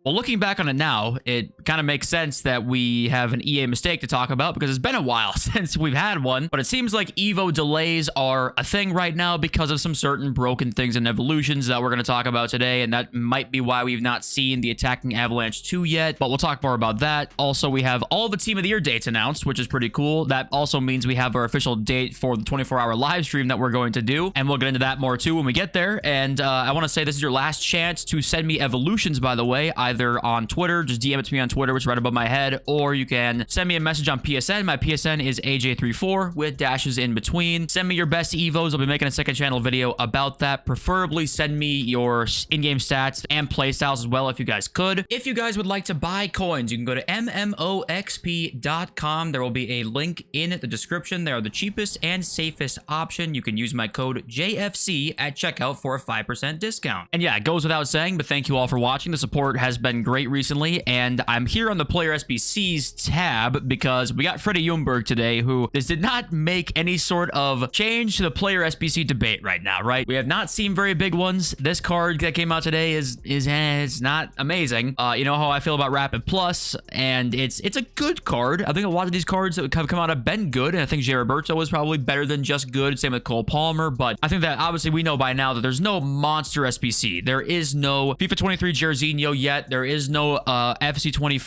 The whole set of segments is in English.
Well, looking back on it now, it kind of makes sense that we have an EA mistake to talk about because it's been a while since we've had one, but it seems like Evo delays are a thing right now because of some certain broken things and evolutions that we're going to talk about today, and that might be why we've not seen the Attacking Avalanche 2 yet, but we'll talk more about that. Also, we have all the Team of the Year dates announced, which is pretty cool. That also means we have our official date for the 24-hour live stream that we're going to do, and we'll get into that more too when we get there. And I want to say this is your last chance to send me evolutions, by the way, either on Twitter, just DM it to me on Twitter, which is right above my head, or you can send me a message on PSN. My PSN is AJ34 with dashes in between. Send me your best Evos. I'll be making a second channel video about that. Preferably send me your in-game stats and playstyles as well if you guys could. If you guys would like to buy coins, you can go to MMOXP.com. There will be a link in the description. They are the cheapest and safest option. You can use my code JFC at checkout for a 5% discount. And yeah, it goes without saying, but thank you all for watching. The support has been great recently, and I'm here on the player SBCs tab because we got Freddie Ljungberg today, who this did not make any sort of change to the player SBC debate right now, right? We have not seen very big ones. This card that came out today is it's not amazing. You know how I feel about Rapid Plus, and it's a good card. I think a lot of these cards that have come out have been good, and I think Geriberto was probably better than just good. Same with Cole Palmer, but I think that obviously we know by now that there's no monster SBC. There is no FIFA 23 Jairzinho yet. There is no FC24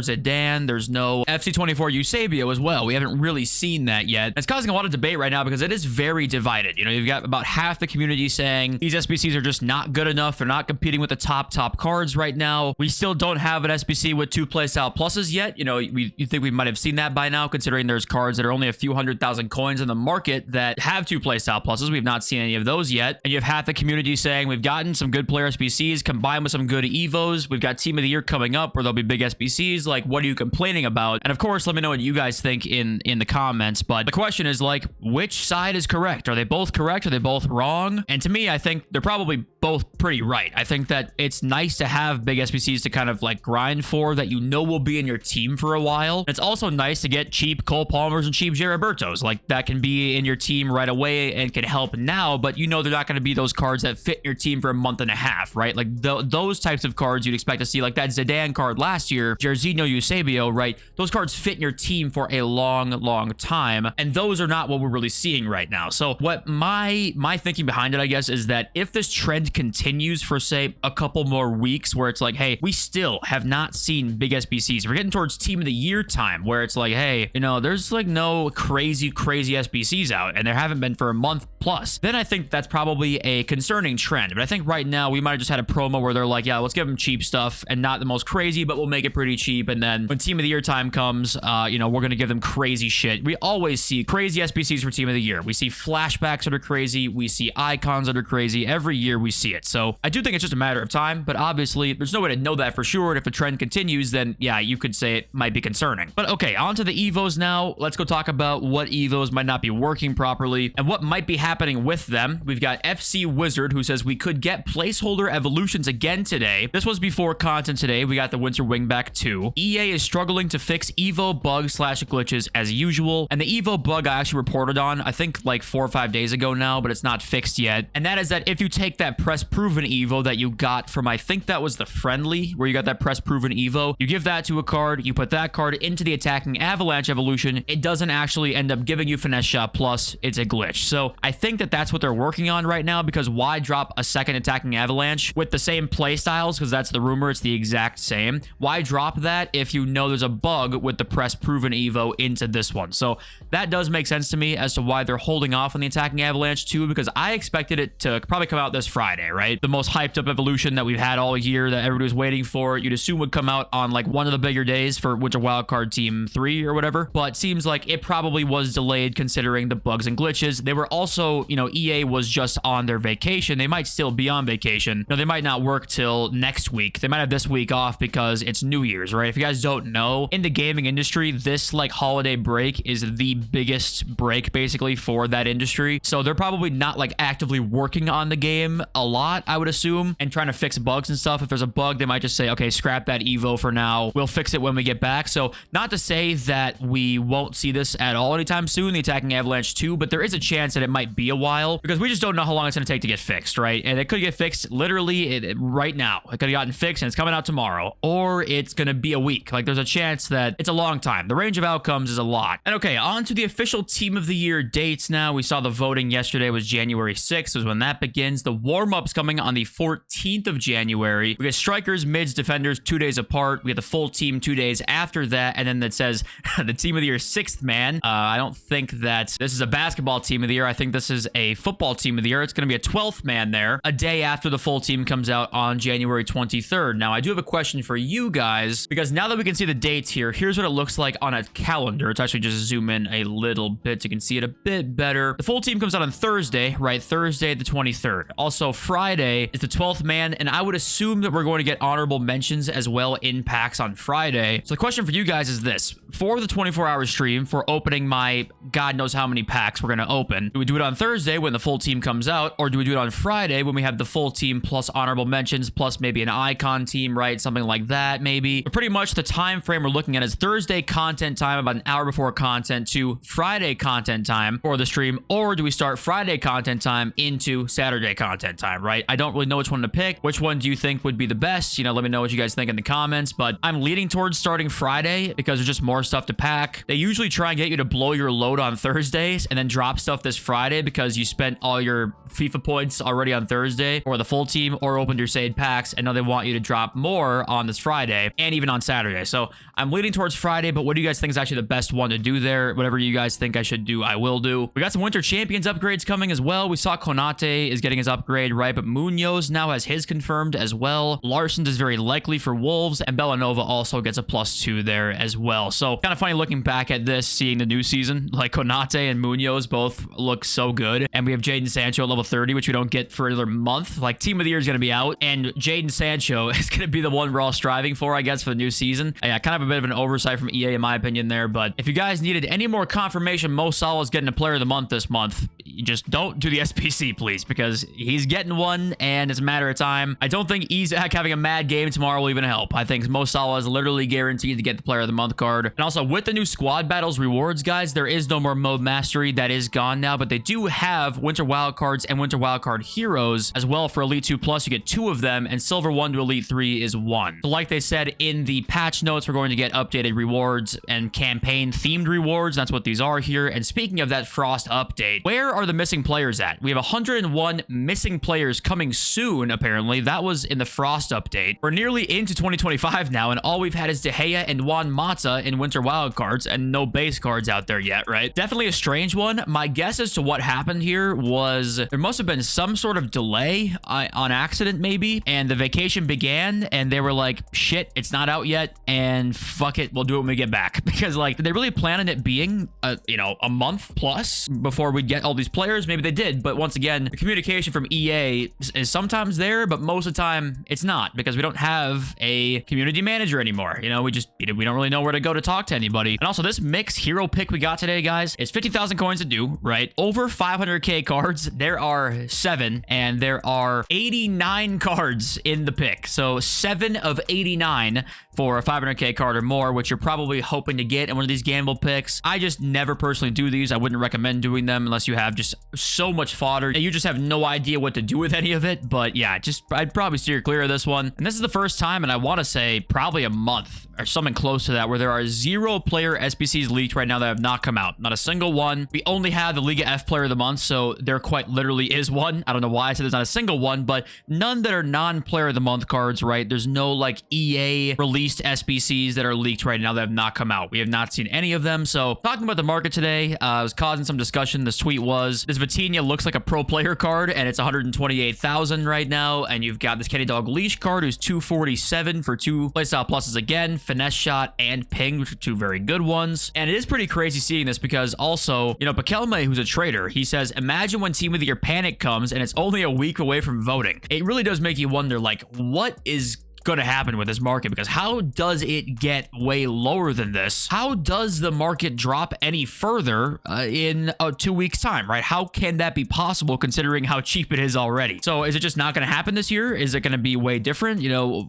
Zidane. There's no FC24 Eusebio as well. We haven't really seen that yet. It's causing a lot of debate right now because it is very divided. You know, you've got about half the community saying these SBCs are just not good enough. They're not competing with the top cards right now. We still don't have an SBC with 2 playstyle pluses yet. You know, you think we might have seen that by now, considering there's cards that are only a few 100,000 coins in the market that have 2 playstyle pluses. We've not seen any of those yet. And you have half the community saying we've gotten some good player SBCs combined with some good Evos. We've got Team of the Year coming up where there'll be big SBCs. Like, what are you complaining about? And of course, let me know what you guys think in the comments. But the question is, like, which side is correct? Are they both correct? Are they both wrong? And to me, I think they're probably both pretty right. I think that it's nice to have big SBCs to kind of like grind for that you know will be in your team for a while. It's also nice to get cheap Cole Palmers and cheap Geribertos. Like, that can be in your team right away and can help now, but you know they're not going to be those cards that fit your team for a month and a half, right? Like those types of cards you'd expect to see, like that Zidane card last year, Jairzinho Eusebio, right? Those cards fit in your team for a long time, and those are not what we're really seeing right now. So what my thinking behind it, I guess, is that if this trend continues for, say, a couple more weeks where it's like, hey, we still have not seen big SBCs. We're getting towards Team of the Year time where it's like, hey, you know, there's like no crazy SBCs out, and there haven't been for a month plus. Then I think that's probably a concerning trend. But I think right now we might have just had a promo where they're like, yeah, let's give them cheap stuff and not the most crazy, but we'll make it pretty cheap. And then when Team of the Year time comes, you know, we're going to give them crazy shit. We always see crazy SBCs for Team of the Year. We see flashbacks that are crazy. We see icons that are crazy. Every year we see it. So I do think it's just a matter of time, but obviously there's no way to know that for sure. And if the trend continues, then yeah, you could say it might be concerning. But okay, on to the Evos now. Let's go talk about what Evos might not be working properly and what might be happening with them. We've got FC Wizard, who says we could get placeholder evolutions again today. This was before content today. We got the Winter Wingback 2. EA is struggling to fix Evo bugs / glitches as usual. And the Evo bug I actually reported on, I think like 4 or 5 days ago now, but it's not fixed yet. And that is that if you take that press proven Evo that you got from, I think that was the friendly, where you got that press proven Evo, you give that to a card, you put that card into the Attacking Avalanche evolution, it doesn't actually end up giving you Finesse Shot Plus. It's a glitch. So I think that that's what they're working on right now, because why drop a second Attacking Avalanche with the same play styles? Because that's the rumor, it's the exact same. Why drop that if you know there's a bug with the press proven Evo into this one? So that does make sense to me as to why they're holding off on the Attacking Avalanche 2, because I expected it to probably come out this Friday, right? The most hyped up evolution that we've had all year that everybody was waiting for, you'd assume would come out on like one of the bigger days for Winter Wildcard Team 3 or whatever, but seems like it probably was delayed considering the bugs and glitches. They were also, you know, EA was just on their vacation. They might still be on vacation. No, they might not work till next week. They might have this week off because it's New Year's, right? If you guys don't know, in the gaming industry, this like holiday break is the biggest break basically for that industry. So they're probably not like actively working on the game a a lot, I would assume, and trying to fix bugs and stuff. If there's a bug, they might just say, okay, scrap that Evo for now. We'll fix it when we get back. So not to say that we won't see this at all anytime soon, the attacking Avalanche 2, but there is a chance that it might be a while because we just don't know how long it's going to take to get fixed, right? And it could get fixed literally right now. It could have gotten fixed and it's coming out tomorrow, or it's going to be a week. Like, there's a chance that it's a long time. The range of outcomes is a lot. And okay, on to the official Team of the Year dates now. We saw the voting yesterday was January 6th was when that begins. The warm-up's coming on the 14th of January. We get strikers, mids, defenders 2 days apart. We get the full team 2 days after that. And then it says the Team of the Year 6th man. I don't think that this is a basketball Team of the Year. I think this is a football Team of the Year. It's going to be a 12th man there a day after the full team comes out on January 23rd. Now, I do have a question for you guys, because now that we can see the dates here, here's what it looks like on a calendar. It's actually just zoom in a little bit so you can see it a bit better. The full team comes out on Thursday, right? Thursday the 23rd. Also, Friday is the 12th man, and I would assume that we're going to get honorable mentions as well in packs on Friday. So the question for you guys is this. For the 24-hour stream, for opening my God knows how many packs we're going to open, do we do it on Thursday when the full team comes out, or do we do it on Friday when we have the full team plus honorable mentions plus maybe an icon team, right? Something like that, maybe. But pretty much the time frame we're looking at is Thursday content time, about an hour before content, to Friday content time for the stream, or do we start Friday content time into Saturday content time, right? I don't really know which one to pick. Which one do you think would be the best? You know, let me know what you guys think in the comments, but I'm leaning towards starting Friday because there's just more stuff to pack. They usually try and get you to blow your load on Thursdays and then drop stuff this Friday because you spent all your FIFA points already on Thursday or the full team or opened your saved packs, and now they want you to drop more on this Friday and even on Saturday. So I'm leaning towards Friday, but what do you guys think is actually the best one to do there? Whatever you guys think I should do, I will do. We got some Winter Champions upgrades coming as well. We saw Konate is getting his upgrade, right? But Munoz now has his confirmed as well. Larson's is very likely for Wolves, and Bellanova also gets a +2 there as well. So kind of funny looking back at this, seeing the new season. Like, Konate and Munoz both look so good. And we have Jadon Sancho at level 30, which we don't get for another month. Like, Team of the Year is going to be out, and Jadon Sancho is going to be the one we're all striving for, I guess, for the new season. Yeah, kind of a bit of an oversight from EA in my opinion there, but if you guys needed any more confirmation Mo Salah is getting a player of the month this month, you just don't do the SPC, please, because he's getting one, and it's a matter of time. I don't think Isaac having a mad game tomorrow will even help. I think Mo Salah is literally guaranteed to get the player of the month card. And also, with the new squad battles rewards, guys, there is no more mode mastery. That is gone now, but they do have winter wildcards and winter wildcard heroes as well for Elite 2 Plus. You get 2 of them, and Silver 1 to Elite 3 is 1. So like they said in the patch notes, we're going to get updated rewards and campaign themed rewards. That's what these are here. And speaking of that Frost update, where are the missing players at? We have 101 missing players coming soon, apparently. That was in the Frost update. We're nearly into 2025 now, and all we've had is De Gea and Juan Mata in winter wildcards and no base cards out there yet, right? Definitely a strange one. My guess as to what happened here was there must have been some sort of delay on accident, maybe, and the vacation began, and they were like, shit, it's not out yet, and fuck it, we'll do it when we get back. Because, like, did they really plan on it being, a month plus before we'd get all these players? Maybe they did, but once again, the communication from EA is sometimes there, but most of the time it's not, because we don't have a community manager anymore. You know, we don't really know where to go to talk to anybody. And also, this mixed hero pick we got today, guys, is 50,000 coins to do, right? Over 500k cards. There are 7, and there are 89 cards in the pick. So 7 of 89 for a 500k card or more, which you're probably hoping to get in one of these gamble picks. I just never personally do these. I wouldn't recommend doing them unless you have just so much fodder and you just have no idea what to do with any of it. But yeah, I'd probably steer clear of this one. And this is the first time, and I want to say probably a month or something close to that, where there are 0 player SBCs leaked right now that have not come out. Not a single one. We only have the Liga F player of the month, so there quite literally is one. I don't know why I said there's not a single one, but none that are non-player of the month cards, right? There's no like EA released SBCs that are leaked right now that have not come out. We have not seen any of them. So talking about the market today, was causing some discussion. This tweet was, this Vitinha looks like a pro player card, and it's 128,000 right now. And you've got this Kenny Dog Leash card, who's 247 for 2 playstyle pluses again, finesse shot and ping, which are 2 very good ones. And it is pretty crazy seeing this because also, Pakelme, who's a trader, he says, imagine when Team of the Year Panic comes and it's only a week away from voting. It really does make you wonder, like, what is going to happen with this market, because how does it get way lower than this? How does the market drop any further in 2 weeks time, right? How can that be possible considering how cheap it is already? So is it just not going to happen this year? Is it going to be way different? You know,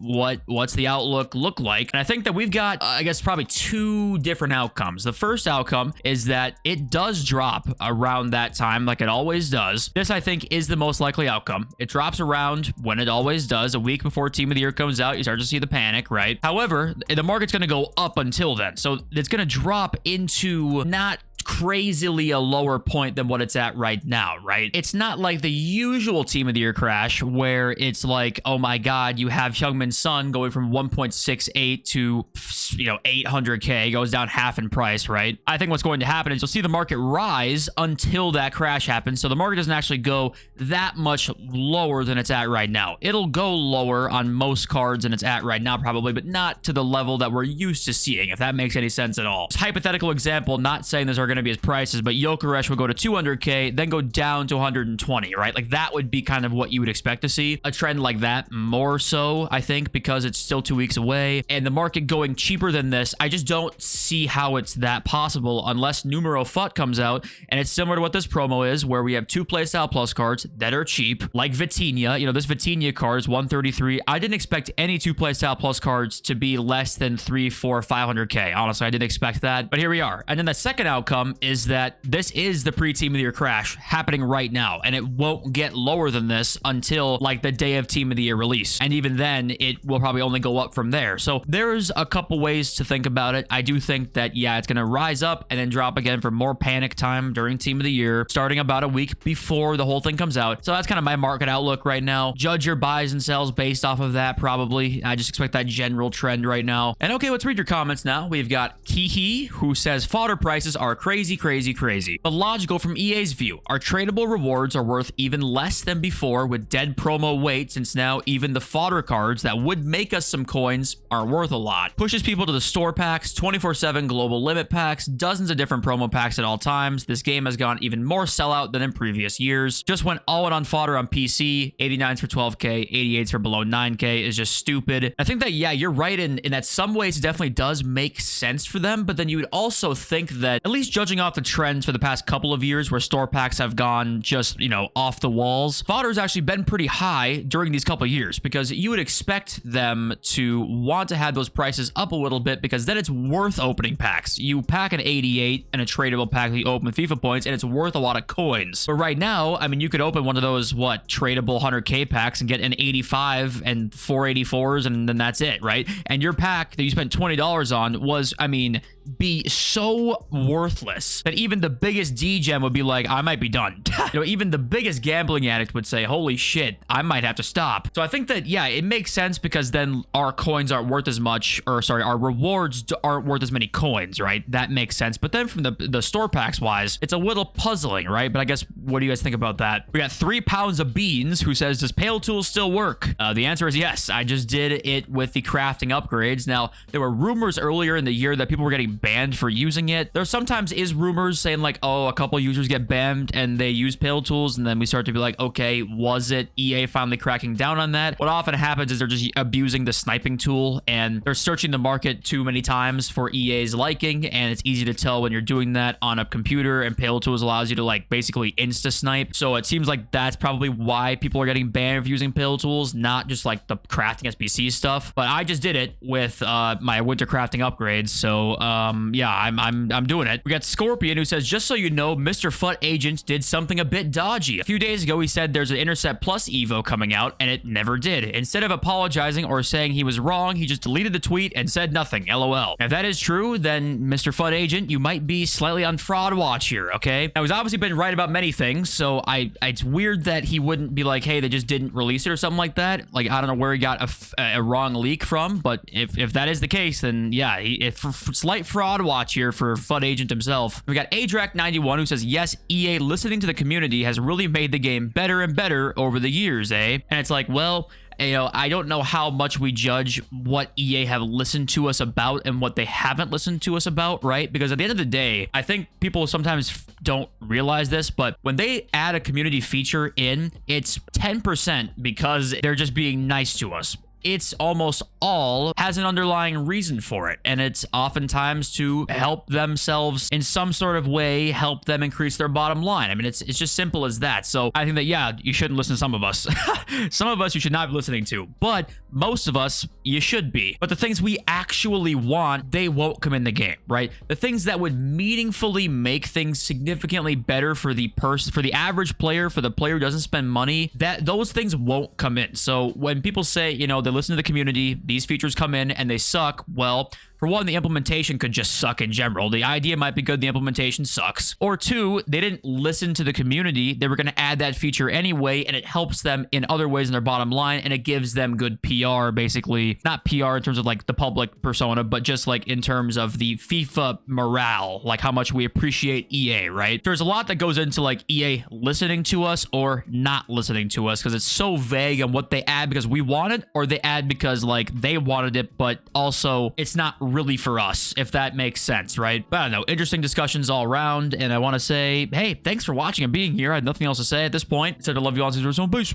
what's the outlook look like? And I think that we've got, I guess, probably two different outcomes. The first outcome is that it does drop around that time like it always does. This, I think, is the most likely outcome. It drops around when it always does. A week before Team of the Year comes out, you start to see the panic, right? However, the market's going to go up until then. So it's going to drop into not crazily a lower point than what it's at right now, right? It's not like the usual Team of the Year crash where it's like, oh my God, you have Heung-min Son going from 1.68 to, you know, 800K, goes down half in price, right? I think what's going to happen is you'll see the market rise until that crash happens. So the market doesn't actually go that much lower than it's at right now. It'll go lower on most cards than it's at right now, probably, but not to the level that we're used to seeing, if that makes any sense at all. Just hypothetical example, not saying those are going to be his prices, but Gyökeres will go to 200K, then go down to 120, right? Like that would be kind of what you would expect to see. A trend like that, more so, I think, because it's still 2 weeks away and the market going cheaper than this. I just don't see how it's that possible unless Numero FUT comes out, and it's similar to what this promo is, where we have 2 Playstyle Plus cards that are cheap, like Vitinha. You know, this Vitinha card is 133. I didn't expect any 2 Playstyle Plus cards to be less than 300, 400, 500K. Honestly, I didn't expect that, but here we are. And then the second outcome is that this is the pre-Team of the Year crash happening right now, and it won't get lower than this until like the day of Team of the Year release, and even then it will probably only go up from there. So there's a couple ways to think about it. I do think that, yeah, it's going to rise up and then drop again for more panic time during Team of the Year, starting about a week before the whole thing comes out. So that's kind of my market outlook right now. Judge your buys and sells based off of that, probably. I just expect that general trend right now. And okay, let's read your comments now. We've got Kihi, who says fodder prices are crazy, crazy. But logical from EA's view. Our tradable rewards are worth even less than before with dead promo weight, since now even the fodder cards that would make us some coins are worth a lot. Pushes people to the store packs, 24/7 global limit packs, dozens of different promo packs at all times. This game has gone even more sellout than in previous years. Just went all in on fodder on PC. 89s for 12K, 88s for below 9K is just stupid. I think that, yeah, you're right in that some ways it definitely does make sense for them, but then you would also think that, at least judging off the trends for the past couple of years where store packs have gone just, you know, off the walls, fodder's actually been pretty high during these couple of years, because you would expect them to want to have those prices up a little bit, because then it's worth opening packs. You pack an 88 and a tradable pack that you open with FIFA points, and it's worth a lot of coins. But right now, I mean, you could open one of those, tradable 100K packs and get an 85 and 484s, and then that's it, right? And your pack that you spent $20 on was, I mean, be so worthless that even the biggest D-gem would be like, I might be done. You know, even the biggest gambling addict would say, holy shit, I might have to stop. So I think that, yeah, it makes sense, because then our coins aren't worth as much, or sorry, our rewards aren't worth as many coins, right? That makes sense. But then from the store packs wise, it's a little puzzling, right? But I guess, what do you guys think about that? We got 3 pounds of beans, who says, does Pale Tools still work? The answer is yes. I just did it with the crafting upgrades. Now, there were rumors earlier in the year that people were getting banned for using it. There sometimes is rumors saying like, oh, a couple users get banned and they use Pale Tools, and then we start to be like, okay, was it EA finally cracking down on that? What often happens is they're just abusing the sniping tool, and they're searching the market too many times for EA's liking, and it's easy to tell when you're doing that on a computer, and Pale Tools allows you to like basically insta snipe. So it seems like that's probably why people are getting banned for using Pale Tools, not just like the crafting SBC stuff. But I just did it with my winter crafting upgrades, so yeah, I'm doing it. We got Scorpion, who says, just so you know, Mr. FUT agent did something a bit dodgy. A few days ago, he said there's an Intercept Plus Evo coming out, and it never did. Instead of apologizing or saying he was wrong, he just deleted the tweet and said nothing. LOL. If that is true, then Mr. FUT agent, you might be slightly on fraud watch here, okay? Now, he's obviously been right about many things, so it's weird that he wouldn't be like, hey, they just didn't release it or something like that. Like, I don't know where he got a wrong leak from, but if that is the case, then yeah, slight fraud watch here for FUT agent himself. We got Adrak91, who says, yes, EA listening to the community has really made the game better and better over the years, eh? And it's like, well, you know, I don't know how much we judge what EA have listened to us about and what they haven't listened to us about, right? Because at the end of the day, I think people sometimes don't realize this, but when they add a community feature in, it's 10% because they're just being nice to us. it's almost all has an underlying reason for it. And it's oftentimes to help themselves in some sort of way, help them increase their bottom line. I mean, it's just simple as that. So I think that, yeah, you shouldn't listen to some of us. Some of us you should not be listening to, but most of us you should be. But the things we actually want, they won't come in the game, right? The things that would meaningfully make things significantly better for the person, for the average player, for the player who doesn't spend money, that those things won't come in. So when people say, you know, they listen to the community, these features come in and they suck, well, for one, the implementation could just suck in general. The idea might be good, the implementation sucks. Or two, they didn't listen to the community. They were going to add that feature anyway, and it helps them in other ways in their bottom line, and it gives them good PR, basically. Not PR in terms of like the public persona, but just like in terms of the FIFA morale, like how much we appreciate EA, right? There's a lot that goes into like EA listening to us or not listening to us, because it's so vague on what they add because we want it, or they add because like they wanted it, but also it's not really for us, if that makes sense, right? But I don't know, interesting discussions all around, and I want to say, hey, thanks for watching and being here. I have nothing else to say at this point. Said I love you all. Peace.